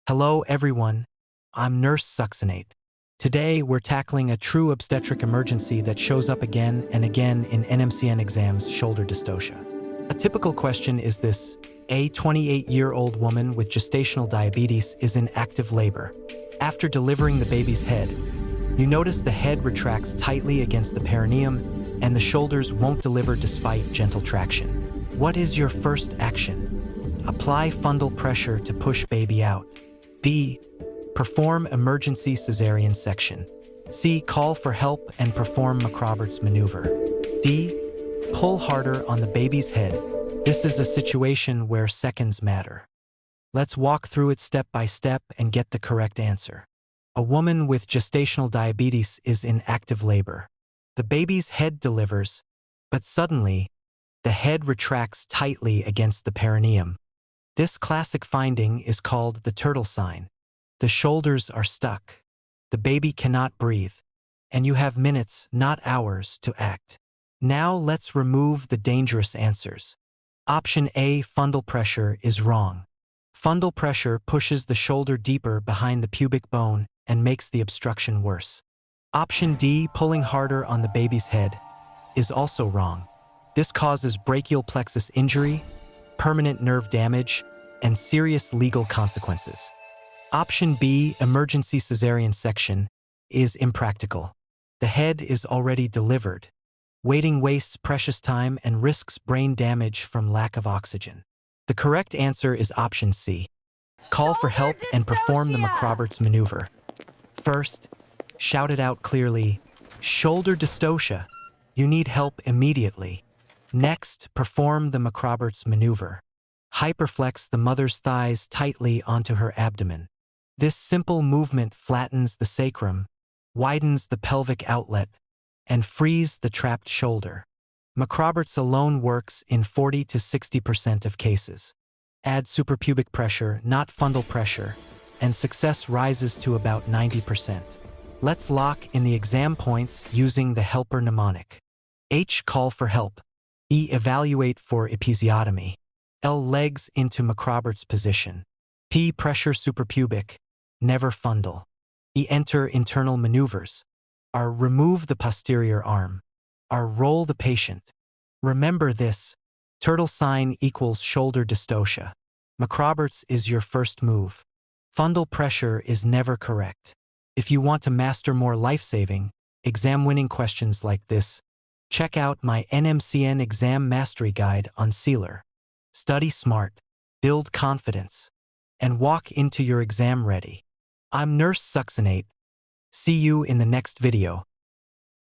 Hello everyone, I'm Nurse Succinate. Today we're tackling a true obstetric emergency that shows up again and again in NMCN exams: shoulder dystocia. A typical question is this: a 28-year-old woman with gestational diabetes is in active labor. After delivering the baby's head, you notice the head retracts tightly against the perineum and the shoulders won't deliver despite gentle traction. What is your first action? Apply fundal pressure to push baby out. B. Perform emergency cesarean section. C. Call for help and perform McRoberts maneuver. D. Pull harder on the baby's head. This is a situation where seconds matter. Let's walk through it step by step and get the correct answer. A woman with gestational diabetes is in active labor. The baby's head delivers, but suddenly, the head retracts tightly against the perineum. This classic finding is called the turtle sign. The shoulders are stuck. The baby cannot breathe, and you have minutes, not hours, to act. Now let's remove the dangerous answers. Option A, fundal pressure, is wrong. Fundal pressure pushes the shoulder deeper behind the pubic bone and makes the obstruction worse. Option D, pulling harder on the baby's head, is also wrong. This causes brachial plexus injury, permanent nerve damage, and serious legal consequences. Option B, emergency cesarean section, is impractical. The head is already delivered. Waiting wastes precious time and risks brain damage from lack of oxygen. The correct answer is option C. Call for help and perform the McRoberts maneuver. First, shout it out clearly: shoulder dystocia. You need help immediately. Next, perform the McRoberts maneuver. Hyperflex the mother's thighs tightly onto her abdomen. This simple movement flattens the sacrum, widens the pelvic outlet, and frees the trapped shoulder. McRoberts alone works in 40 to 60% of cases. Add suprapubic pressure, not fundal pressure, and success rises to about 90%. Let's lock in the exam points using the helper mnemonic. H. Call for help. E. Evaluate for episiotomy. L. Legs into McRoberts position. P. Pressure suprapubic, never fundal. E. Enter internal maneuvers. R. Remove the posterior arm. R. Roll the patient. Remember this: turtle sign equals shoulder dystocia. McRoberts is your first move. Fundal pressure is never correct. If you want to master more life-saving, exam-winning questions like this, check out my NMCN Exam Mastery Guide on Sealer. Study smart, build confidence, and walk into your exam ready. I'm Nurse Succinate. See you in the next video.